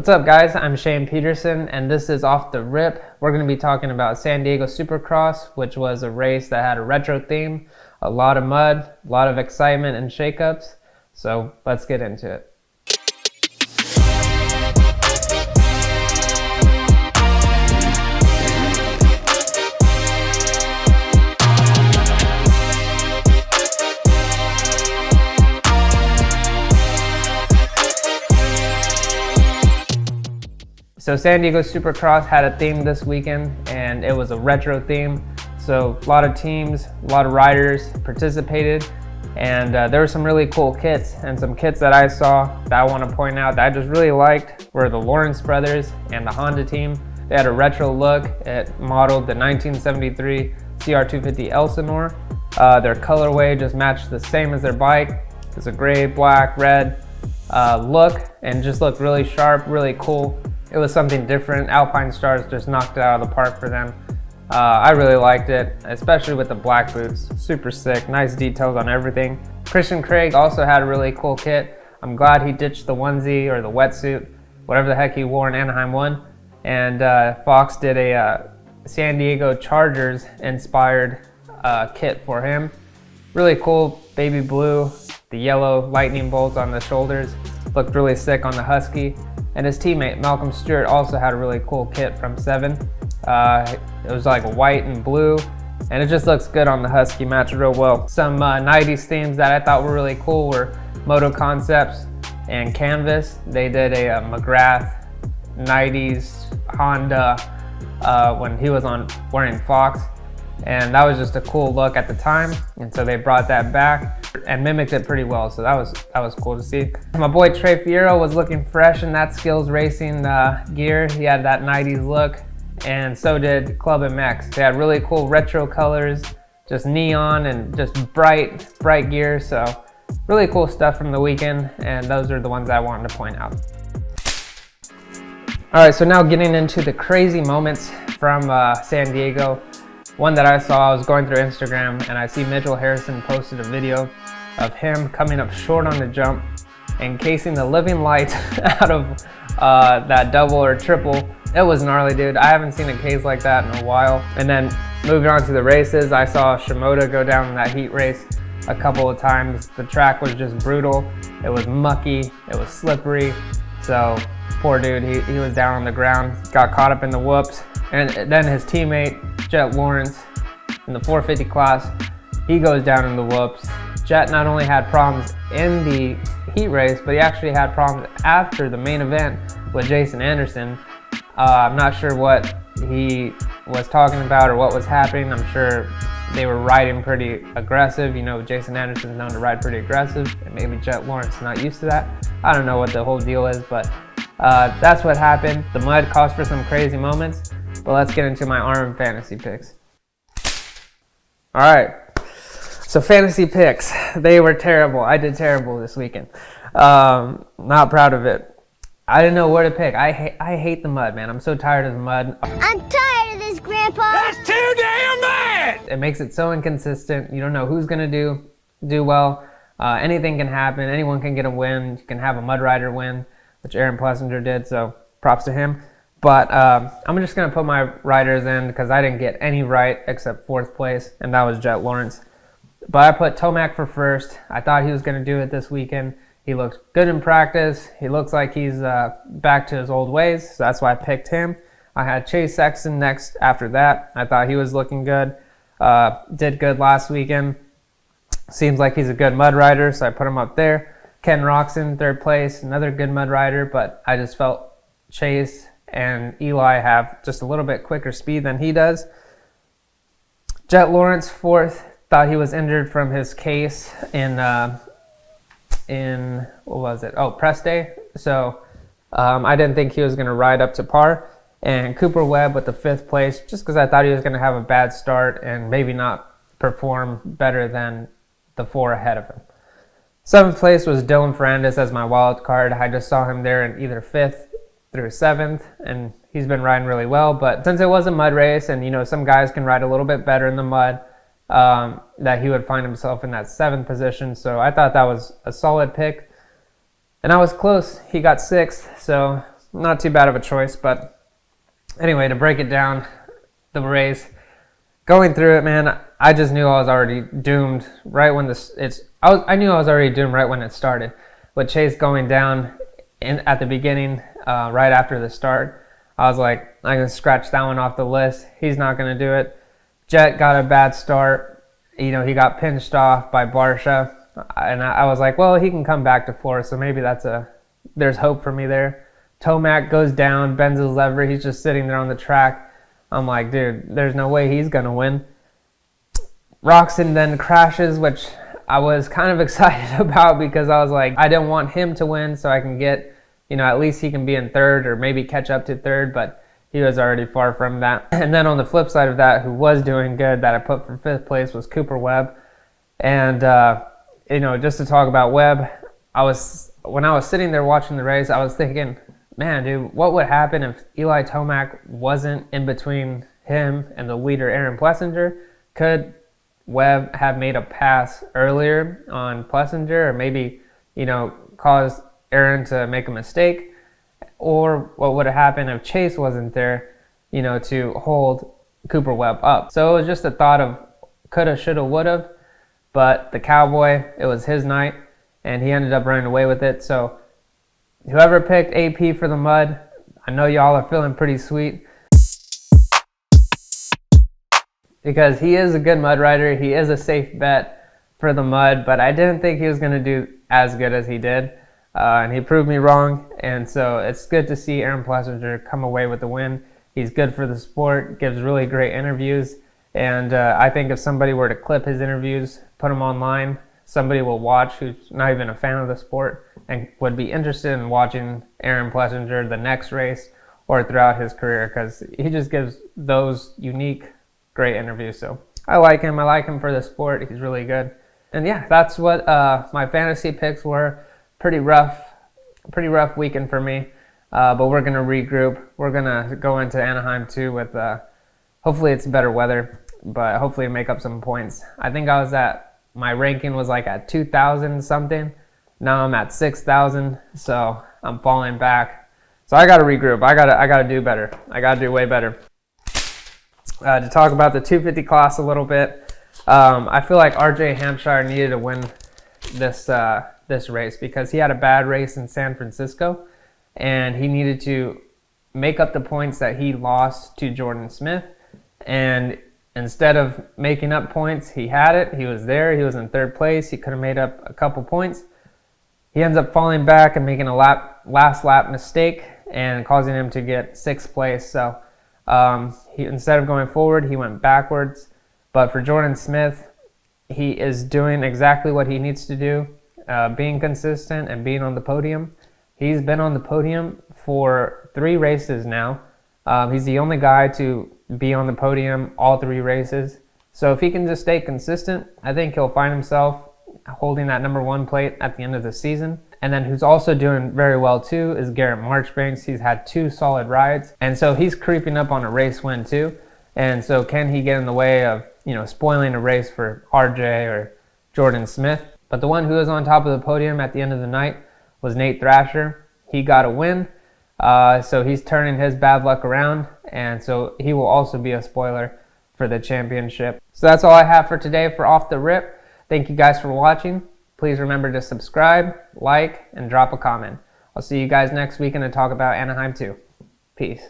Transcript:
What's up, guys? I'm Shane Peterson, and this is Off the Rip. We're going to be talking about San Diego Supercross, which was a race that had a retro theme, a lot of mud, a lot of excitement and shakeups. So let's get into it. So San Diego Supercross had a theme this weekend, and it was a retro theme. So a lot of teams, a lot of riders participated, and there were some really cool kits, and some kits that I saw that I want to point out that I just really liked were the Lawrence brothers and the Honda team. They had a retro look. It modeled the 1973 CR250 Elsinore. Their colorway just matched the same as their bike. It's a gray, black, red look, and just looked really sharp, really cool. It was something different. Alpine Stars just knocked it out of the park for them. I really liked it, especially with the black boots. Super sick, nice details on everything. Christian Craig also had a really cool kit. I'm glad he ditched the onesie or the wetsuit, whatever the heck he wore in Anaheim 1. And Fox did a San Diego Chargers inspired kit for him. Really cool, baby blue, the yellow lightning bolts on the shoulders. Looked really sick on the Husky. And his teammate, Malcolm Stewart, also had a really cool kit from 7. It was like white and blue, and it just looks good on the Husky, matched real well. Some 90s themes that I thought were really cool were Moto Concepts and Canvas. They did a McGrath 90s Honda when he was wearing Fox, and that was just a cool look at the time, and so they brought that back and mimicked it pretty well, so that was cool to see. My boy Trey Fierro was looking fresh in that Skills Racing gear. He had that 90s look, and so did Club MX. They had really cool retro colors, just neon and just bright gear, so really cool stuff from the weekend, and those are the ones I wanted to point out. All right, so now getting into the crazy moments from San Diego. One that I saw, I was going through Instagram, and I see Mitchell Harrison posted a video of him coming up short on the jump and casing the living lights out of that double or triple. It was gnarly, dude. I haven't seen a case like that in a while. And then moving on to the races, I saw Shimoda go down in that heat race a couple of times. The track was just brutal. It was mucky, it was slippery. So poor dude, he was down on the ground, got caught up in the whoops. And then his teammate, Jet Lawrence, in the 450 class, he goes down in the whoops. Jet not only had problems in the heat race, but he actually had problems after the main event with Jason Anderson. I'm not sure what he was talking about or what was happening. I'm sure they were riding pretty aggressive. You know, Jason Anderson's known to ride pretty aggressive, and maybe Jet Lawrence is not used to that. I don't know what the whole deal is, but that's what happened. The mud caused for some crazy moments. But let's get into my ARM fantasy picks. All right, so fantasy picks, they were terrible. I did terrible this weekend. Not proud of it. I didn't know where to pick. I hate the mud, man. I'm so tired of the mud. I'm tired of this, Grandpa. That's too damn bad! It makes it so inconsistent. You don't know who's gonna do well. Anything can happen. Anyone can get a win. You can have a mud rider win, which Aaron Plessinger did, so props to him. But I'm just going to put my riders in because I didn't get any right except 4th place, and that was Jet Lawrence. But I put Tomac for 1st. I thought he was going to do it this weekend. He looked good in practice. He looks like he's back to his old ways, so that's why I picked him. I had Chase Sexton next after that. I thought he was looking good. Did good last weekend. Seems like he's a good mud rider, so I put him up there. Ken Roxon, 3rd place, another good mud rider, but I just felt Chase and Eli have just a little bit quicker speed than he does. Jet Lawrence, 4th. Thought he was injured from his case in what was it? Oh, press day. So I didn't think he was going to ride up to par. And Cooper Webb with the 5th place, just because I thought he was going to have a bad start and maybe not perform better than the 4 ahead of him. 7th place was Dylan Ferrandis as my wild card. I just saw him there in either 5th through 7th, and he's been riding really well. But since it was a mud race, and you know some guys can ride a little bit better in the mud, that he would find himself in that 7th position. So I thought that was a solid pick, and I was close. He got 6th, so not too bad of a choice. But anyway, to break it down, the race, going through it, man, I just knew I was already doomed right when I knew I was already doomed right when it started. With Chase going down at the beginning, right after the start, I was like, I'm going to scratch that one off the list. He's not going to do it. Jet got a bad start. He got pinched off by Barsha. And I was like, well, he can come back to fourth, so maybe there's hope for me there. Tomac goes down, bends his lever. He's just sitting there on the track. I'm like, dude, there's no way he's going to win. Roxon then crashes, which I was kind of excited about because I was like, I didn't want him to win so I can get, at least he can be in third or maybe catch up to third, but he was already far from that. And then on the flip side of that, who was doing good that I put for fifth place was Cooper Webb. And, just to talk about Webb, when I was sitting there watching the race, I was thinking, man, dude, what would happen if Eli Tomac wasn't in between him and the leader, Aaron Plessinger? Could Webb have made a pass earlier on Plessinger or maybe, caused Aaron to make a mistake? Or what would have happened if Chase wasn't there, to hold Cooper Webb up? So it was just a thought of coulda, shoulda, woulda. But the Cowboy, it was his night, and he ended up running away with it. So whoever picked AP for the mud, I know y'all are feeling pretty sweet. Because he is a good mud rider. He is a safe bet for the mud, but I didn't think he was going to do as good as he did. And he proved me wrong. And so it's good to see Aaron Plessinger come away with the win. He's good for the sport, gives really great interviews. And I think if somebody were to clip his interviews, put them online, somebody will watch who's not even a fan of the sport and would be interested in watching Aaron Plessinger the next race or throughout his career because he just gives those unique, great interviews. So I like him. I like him for the sport. He's really good. And yeah, that's what my fantasy picks were. Pretty rough weekend for me. But we're going to regroup. We're going to go into Anaheim too with hopefully it's better weather, but hopefully make up some points. I think my ranking was like at 2,000 something. Now I'm at 6,000, so I'm falling back. So I got to regroup. I got to do better. I got to do way better. To talk about the 250 class a little bit, I feel like RJ Hampshire needed to win this race because he had a bad race in San Francisco, and he needed to make up the points that he lost to Jordan Smith. And instead of making up points, he had it. He was there. He was in third place. He could have made up a couple points. He ends up falling back and making a last lap mistake and causing him to get sixth place. So instead of going forward, he went backwards. But for Jordan Smith, he is doing exactly what he needs to do, being consistent and being on the podium. He's been on the podium for 3 races now. He's the only guy to be on the podium all 3 races. So if he can just stay consistent, I think he'll find himself holding that number 1 plate at the end of the season. And then who's also doing very well too is Garrett Marchbanks. He's had 2 solid rides. And so he's creeping up on a race win too. And so can he get in the way of, spoiling a race for RJ or Jordan Smith? But the one who was on top of the podium at the end of the night was Nate Thrasher. He got a win. So he's turning his bad luck around, and so he will also be a spoiler for the championship. So that's all I have for today for Off the Rip. Thank you guys for watching. Please remember to subscribe, like, and drop a comment. I'll see you guys next weekend to talk about Anaheim 2. Peace.